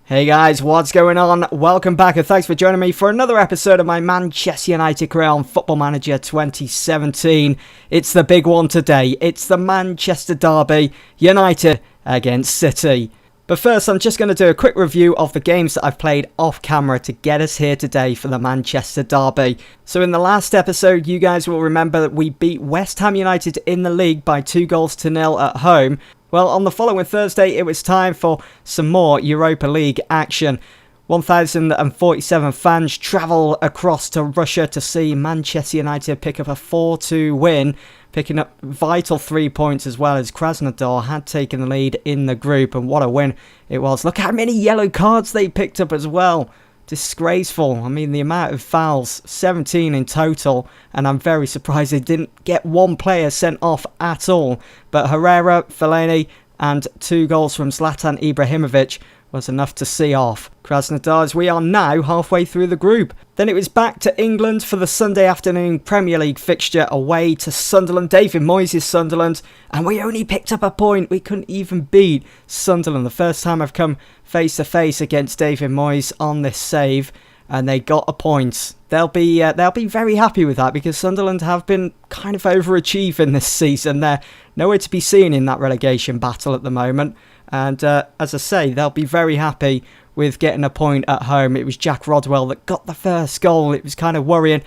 Hey guys, what's going on? Welcome back and thanks for joining me for another episode of my Manchester United career on Football Manager 2017. It's the big one today. It's the Manchester derby, United against City. But first, I'm just going to do a quick review of the games that I've played off camera to get us here today for the Manchester derby. So in the last episode, you guys will remember that we beat West Ham United in the league by 2-0 at home. Well, on the following Thursday, it was time for some more Europa League action. 1,047 fans travel across to Russia to see Manchester United pick up a 4-2 win, picking up vital 3 points as well as Krasnodar had taken the lead in the group, and what a win it was. Look how many yellow cards they picked up as well. Disgraceful. I mean, the amount of fouls, 17 in total, and I'm very surprised they didn't get one player sent off at all. But Herrera, Fellaini, and 2 goals from Zlatan Ibrahimovic was enough to see off Krasnodar, as we are now halfway through the group. Then it was back to England for the Sunday afternoon Premier League fixture away to Sunderland, David Moyes' Sunderland, and we only picked up a point. We couldn't even beat Sunderland. The first time I've come face to face against David Moyes on this save, and they got a point. They'll be very happy with that because Sunderland have been kind of overachieving this season. They're nowhere to be seen in that relegation battle at the moment. And as I say, they'll be very happy with getting a point at home. It was Jack Rodwell that got the first goal. It was kind of worrying.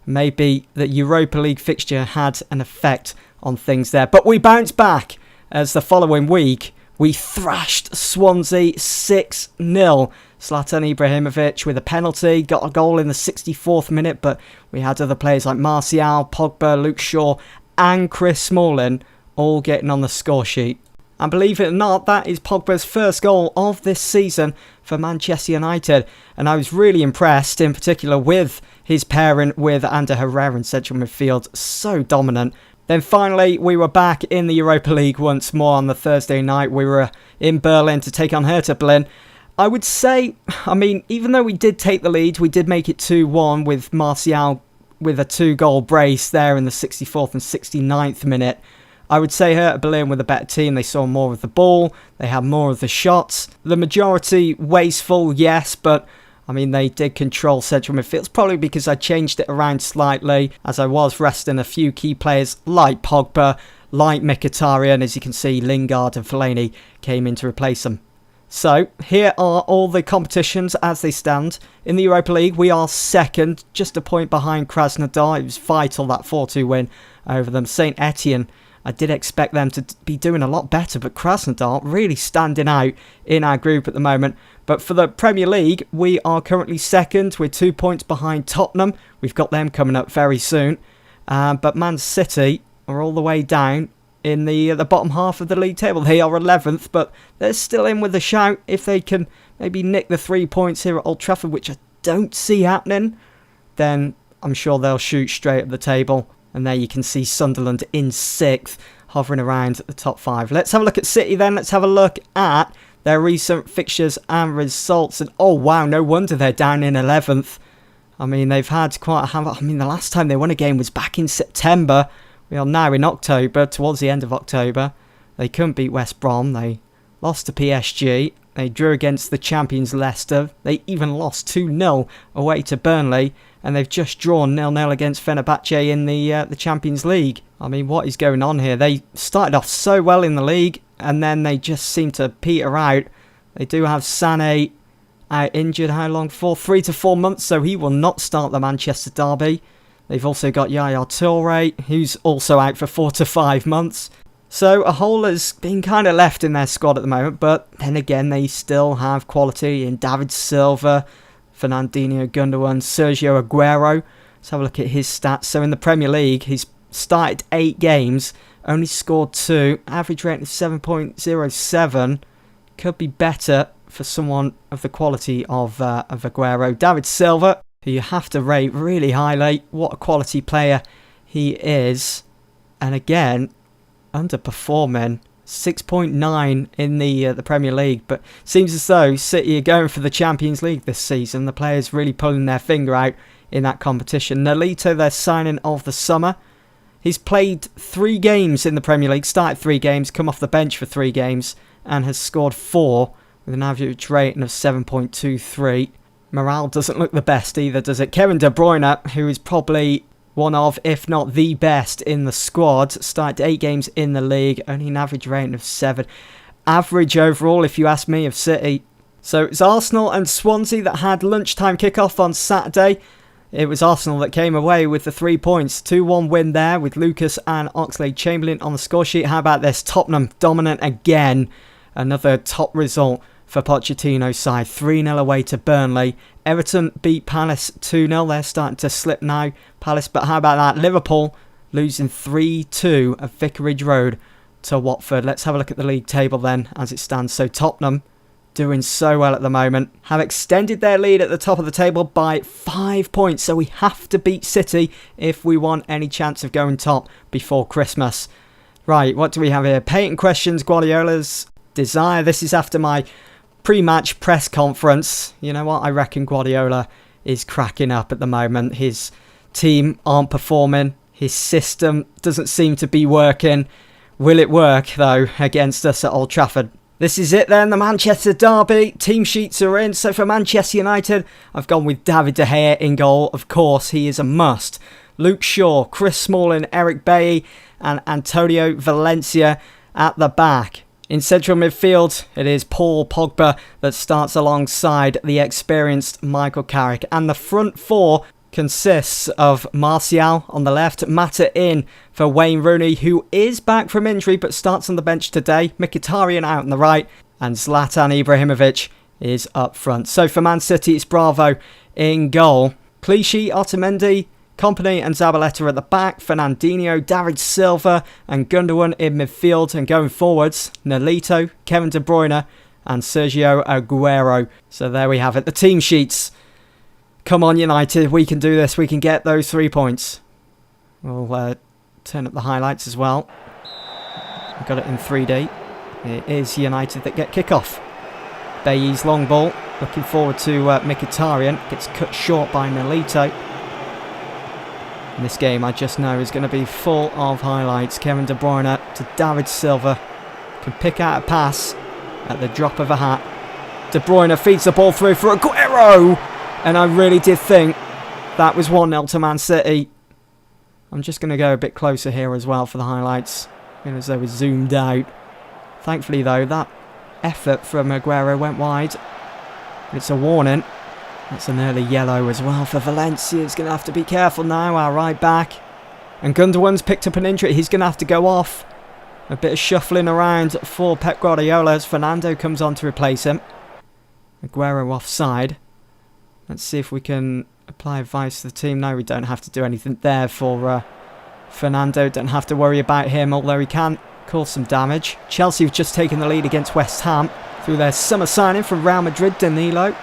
Maybe the Europa League fixture had an effect on things there. But we bounced back as the following week we thrashed Swansea 6-0. Zlatan Ibrahimovic with a penalty, got a goal in the 64th minute, but we had other players like Martial, Pogba, Luke Shaw and Chris Smalling all getting on the score sheet. And believe it or not, that is Pogba's first goal of this season for Manchester United. And I was really impressed, in particular, with his pairing with Ander Herrera in central midfield. So dominant. Then finally, we were back in the Europa League once more on the Thursday night. We were in Berlin to take on Hertha Berlin. I would say, I mean, even though we did take the lead, we did make it 2-1 with Martial with a 2-goal brace there in the 64th and 69th minute. I would say Hertha Berlin were the better team. They saw more of the ball. They had more of the shots. The majority wasteful, yes, but I mean, they did control central midfield. It's probably because I changed it around slightly as I was resting a few key players like Pogba, like Mkhitaryan. As you can see, Lingard and Fellaini came in to replace them. So, here are all the competitions as they stand. In the Europa League, we are second, just a point behind Krasnodar. It was vital, that 4-2 win over them. St Etienne, I did expect them to be doing a lot better, but Krasnodar really standing out in our group at the moment. But for the Premier League, we are currently second. We're 2 points behind Tottenham. We've got them coming up very soon. But Man City are all the way down in the bottom half of the league table. They are 11th, but they're still in with a shout if they can maybe nick the 3 points here at Old Trafford, which I don't see happening. Then I'm sure they'll shoot straight at the table. And there you can see Sunderland in 6th, hovering around the top 5. Let's have a look at City then. Let's have a look at their recent fixtures and results. And oh wow, no wonder they're down in 11th. I mean, they've had quite a hammer. I mean, the last time they won a game was back in September. We are now in October, towards the end of October. They couldn't beat West Brom. They lost to PSG. They drew against the champions Leicester. They even lost 2-0 away to Burnley. And they've just drawn 0-0 against Fenerbahce in the Champions League. I mean, what is going on here? They started off so well in the league, and then they just seem to peter out. They do have Sané out injured. How long for? 3 to 4 months, so he will not start the Manchester derby. They've also got Yaya Toure, who's also out for 4 to 5 months. So a hole has been kind of left in their squad at the moment, but then again, they still have quality in David Silva, Fernandinho Gundogan, Sergio Aguero. Let's have a look at his stats. So in the Premier League, he's started 8 games, only scored 2, average rating of 7.07. Could be better for someone of the quality of Aguero. David Silva, who you have to rate really highly. What a quality player he is. And again, underperforming. 6.9 in the Premier League, but seems as though City are going for the Champions League this season. The players really pulling their finger out in that competition. Nolito, their signing of the summer. He's played 3 games in the Premier League, started 3 games, come off the bench for 3 games, and has scored 4 with an average rating of 7.23. Morale doesn't look the best either, does it? Kevin De Bruyne, who is probably one of, if not the best in the squad, started 8 games in the league, only an average rating of 7. Average overall, if you ask me, of City. So it's Arsenal and Swansea that had lunchtime kickoff on Saturday. It was Arsenal that came away with the 3 points. 2-1 win there with Lucas and Oxlade-Chamberlain on the score sheet. How about this? Tottenham dominant again. Another top result for Pochettino's side. 3-0 away to Burnley. Everton beat Palace 2-0. They're starting to slip now, Palace. But how about that? Liverpool losing 3-2 at Vicarage Road to Watford. Let's have a look at the league table then as it stands. So Tottenham doing so well at the moment, have extended their lead at the top of the table by 5 points. So we have to beat City if we want any chance of going top before Christmas. Right, what do we have here? Patent questions, Guardiola's desire. This is after my pre-match press conference. You know what? I reckon Guardiola is cracking up at the moment. His team aren't performing. His system doesn't seem to be working. Will it work, though, against us at Old Trafford? This is it then, the Manchester derby. Team sheets are in. So for Manchester United, I've gone with David De Gea in goal. Of course, he is a must. Luke Shaw, Chris Smalling, Eric Bailly and Antonio Valencia at the back. In central midfield, it is Paul Pogba that starts alongside the experienced Michael Carrick. And the front four consists of Martial on the left, Mata in for Wayne Rooney, who is back from injury but starts on the bench today, Mkhitaryan out on the right, and Zlatan Ibrahimovic is up front. So for Man City, it's Bravo in goal. Clichy, Otamendi, Kompany and Zabaleta at the back, Fernandinho, David Silva and Gundogan in midfield, and going forwards, Nolito, Kevin De Bruyne and Sergio Aguero. So there we have it, the team sheets. Come on United, we can do this, we can get those 3 points. We'll turn up the highlights as well. I've got it in 3D. It is United that get kickoff. Bailly's long ball, looking forward to Mkhitaryan, gets cut short by Nolito. And this game I just know is going to be full of highlights. Kevin De Bruyne to David Silva, can pick out a pass at the drop of a hat. De Bruyne feeds the ball through for Aguero! And I really did think that was 1-0 to Man City. I'm just going to go a bit closer here as well for the highlights, as they were zoomed out. Thankfully though, that effort from Aguero went wide. It's a warning. That's an early yellow as well for Valencia. He's going to have to be careful now, our right back. And Gundogan's picked up an injury. He's going to have to go off. A bit of shuffling around for Pep Guardiola as Fernando comes on to replace him. Aguero offside. Let's see if we can apply advice to the team. No, we don't have to do anything there for Fernando. Don't have to worry about him, although he can cause some damage. Chelsea have just taken the lead against West Ham through their summer signing from Real Madrid, Danilo.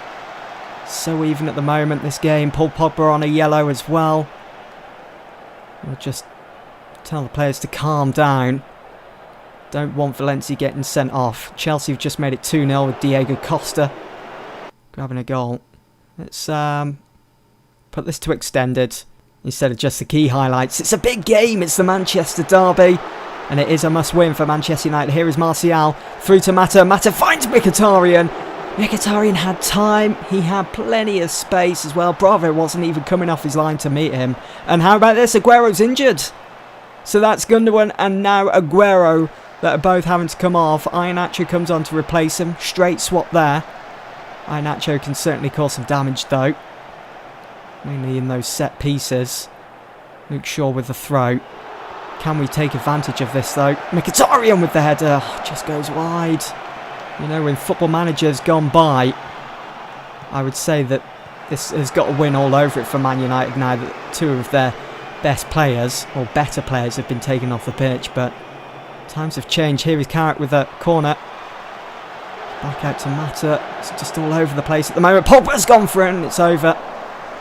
So even at the moment, this game. Paul Pogba on a yellow as well. We'll just tell the players to calm down. Don't want Valencia getting sent off. Chelsea have just made it 2-0 with Diego Costa grabbing a goal. Let's put this to extended instead of just the key highlights. It's a big game. It's the Manchester derby. And it is a must-win for Manchester United. Here is Martial through to Mata. Mata finds Mkhitaryan. Mkhitaryan had time. He had plenty of space as well. Bravo wasn't even coming off his line to meet him. And how about this? Aguero's injured. So that's Gundogan and now Aguero that are both having to come off. Iheanacho comes on to replace him. Straight swap there. Iheanacho can certainly cause some damage though. Mainly in those set pieces. Luke Shaw with the throw. Can we take advantage of this though? Mkhitaryan with the header. Just goes wide. You know, when Football Manager's gone by, I would say that this has got a win all over it for Man United now that 2 of their best players, or better players, have been taken off the pitch. But times have changed. Here is Carrick with a corner. Back out to Mata. It's just all over the place at the moment. Pogba's gone for it and it's over.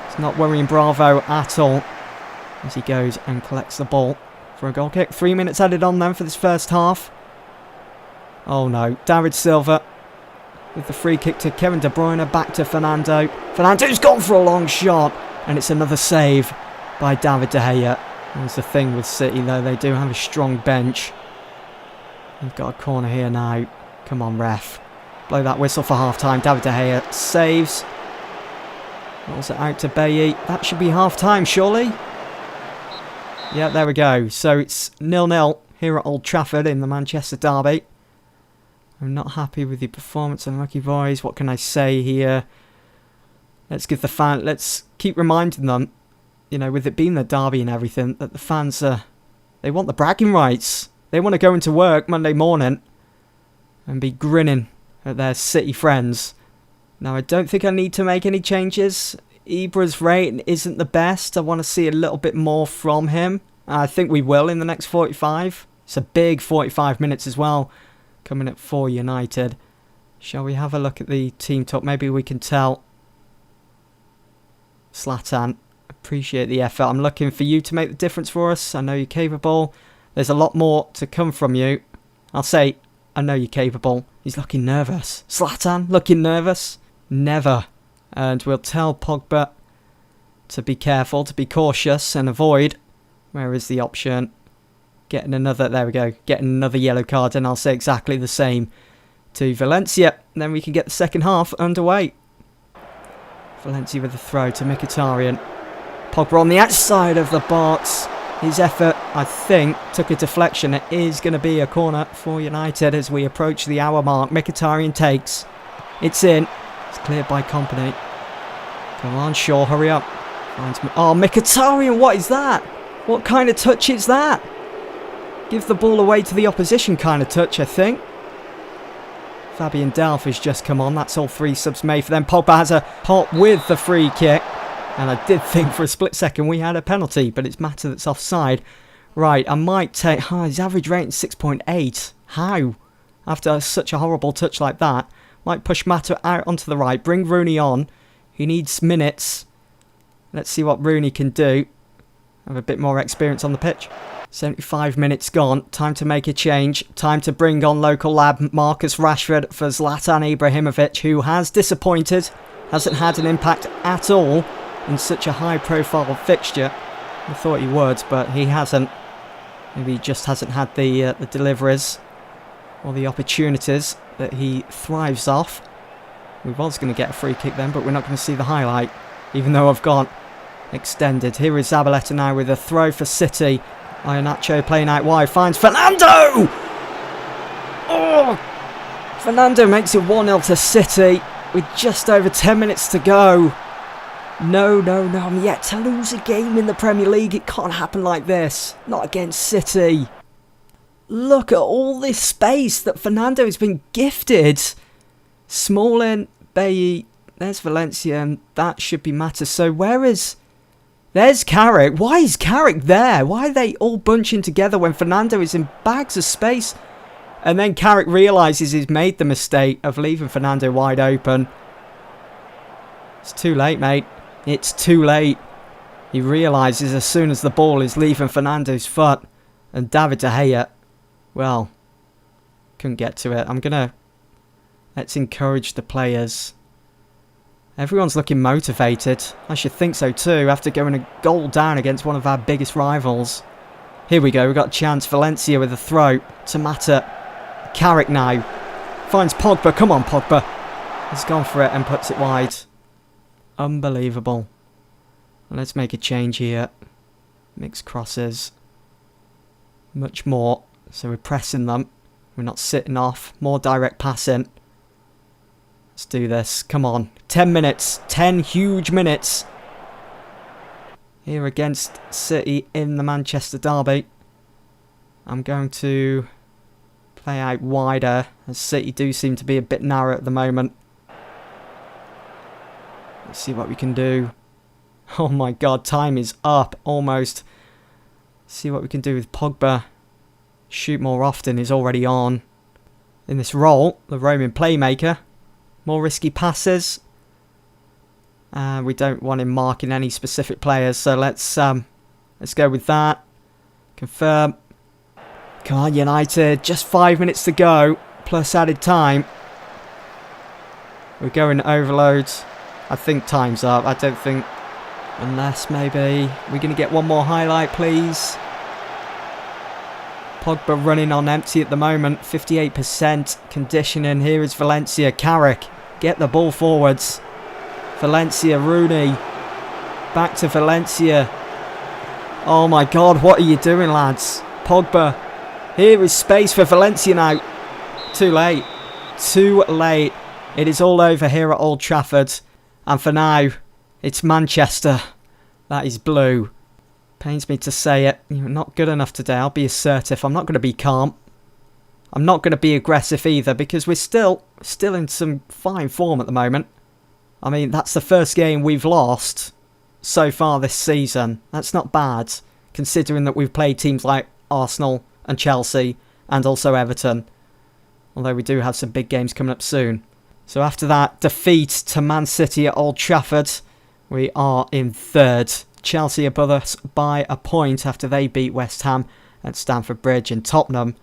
It's not worrying Bravo at all as he goes and collects the ball for a goal kick. 3 minutes added on then for this first half. Oh no, David Silva with the free kick to Kevin De Bruyne, back to Fernando. Fernando's gone for a long shot and it's another save by David De Gea. There's the thing with City though, they do have a strong bench. They've got a corner here now. Come on ref. Blow that whistle for half-time. David De Gea saves. Rolls it out to Bailly. That should be half-time, surely? Yeah, there we go. So it's 0-0 here at Old Trafford in the Manchester derby. I'm not happy with your performance, unlucky boys. What can I say here? Let's keep reminding them, you know, with it being the derby and everything, that the fans they want the bragging rights. They want to go into work Monday morning and be grinning at their City friends. Now, I don't think I need to make any changes. Ibra's rating isn't the best. I want to see a little bit more from him. I think we will in the next 45. It's a big 45 minutes as well, coming up for United. Shall we have a look at the team talk? Maybe we can tell. Zlatan, appreciate the effort. I'm looking for you to make the difference for us. I know you're capable. There's a lot more to come from you. I'll say, I know you're capable. He's looking nervous. Zlatan, looking nervous? Never. And we'll tell Pogba to be careful, to be cautious and avoid. Where is the option? Getting another, there we go, getting another yellow card, and I'll say exactly the same to Valencia. Then we can get the second half underway. Valencia with the throw to Mkhitaryan. Pogba on the outside of the box. His effort, I think, took a deflection. It is going to be a corner for United as we approach the hour mark. Mkhitaryan takes. It's in. It's cleared by Company. Come on, Shaw, hurry up. Oh, Mkhitaryan, what is that? What kind of touch is that? Give the ball away to the opposition kind of touch, I think. Fabian Delph has just come on. That's all three subs made for them. Pogba has a hop with the free kick. And I did think for a split second we had a penalty, but it's Mata that's offside. Right, I might take... his average rating is 6.8. How? After such a horrible touch like that. Might push Mata out onto the right. Bring Rooney on. He needs minutes. Let's see what Rooney can do. Have a bit more experience on the pitch. 75 minutes gone. Time to make a change. Time to bring on local lad Marcus Rashford for Zlatan Ibrahimovic, who has disappointed. Hasn't had an impact at all in such a high-profile fixture. I thought he would, but he hasn't. Maybe he just hasn't had the deliveries or the opportunities that he thrives off. We was going to get a free kick then, but we're not going to see the highlight, even though I've gone extended. Here is Zabaleta now with a throw for City. Iheanacho playing out wide, finds Fernando! Oh! Fernando makes it 1-0 to City with just over 10 minutes to go. No, I'm yet to lose a game in the Premier League. It can't happen like this. Not against City. Look at all this space that Fernando has been gifted. Smalling, Bailly, there's Valencia, and that should be Mata. So where is... There's Carrick. Why is Carrick there? Why are they all bunching together when Fernando is in bags of space? And then Carrick realises he's made the mistake of leaving Fernando wide open. It's too late, mate. It's too late. He realises as soon as the ball is leaving Fernando's foot. And David De Gea, well, couldn't get to it. Let's encourage the players. Everyone's looking motivated. I should think so too, after going a goal down against one of our biggest rivals. Here we go, we've got a chance. Valencia with a throw to Mata. Carrick now. Finds Pogba. Come on, Pogba. He's gone for it and puts it wide. Unbelievable. Let's make a change here. Mixed crosses. Much more. So we're pressing them. We're not sitting off. More direct passing. Let's do this. Come on. 10 minutes. 10 huge minutes. Here against City in the Manchester derby. I'm going to play out wider, as City do seem to be a bit narrow at the moment. Let's see what we can do. Oh my god, time is up almost. See what we can do with Pogba. Shoot more often is already on. In this role, the Roman playmaker. More risky passes. We don't want him marking any specific players, so let's go with that. Confirm. Come on, United. Just 5 minutes to go, plus added time. We're going overload. I think time's up. I don't think... Unless maybe... We're going to get one more highlight, please. Pogba running on empty at the moment, 58% conditioning. Here is Valencia. Carrick, get the ball forwards. Valencia, Rooney, back to Valencia. Oh my God, what are you doing, lads? Pogba, here is space for Valencia now. Too late. Too late. It is all over here at Old Trafford. And for now, it's Manchester. That is blue. Pains me to say it. You're not good enough today. I'll be assertive. I'm not going to be calm. I'm not going to be aggressive either because we're still in some fine form at the moment. I mean, that's the first game we've lost so far this season. That's not bad, considering that we've played teams like Arsenal and Chelsea and also Everton. Although we do have some big games coming up soon. So after that defeat to Man City at Old Trafford, we are in third. Chelsea above us by a point after they beat West Ham at Stamford Bridge, and Tottenham,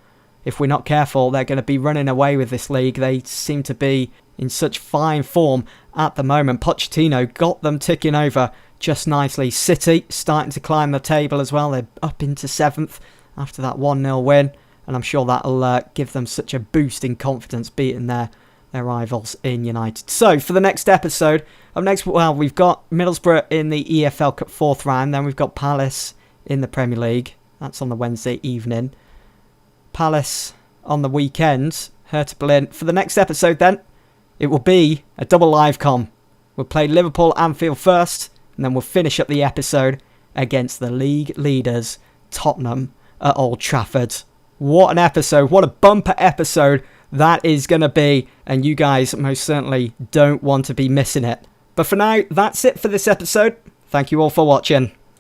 if we're not careful, they're going to be running away with this league. They seem to be in such fine form at the moment. Pochettino got them ticking over just nicely. City starting to climb the table as well. They're up into 7th after that 1-0 win, and I'm sure that'll give them such a boost in confidence beating their rivals in United. So for the next episode, we've got Middlesbrough in the EFL Cup 4th round, then we've got Palace in the Premier League. That's on the Wednesday evening. Palace on the weekend, Hertha Berlin. For the next episode then, it will be a double live com. We'll play Liverpool Anfield first, and then we'll finish up the episode against the league leaders, Tottenham, at Old Trafford. What an episode, what a bumper episode that is going to be, and you guys most certainly don't want to be missing it. But for now, that's it for this episode. Thank you all for watching.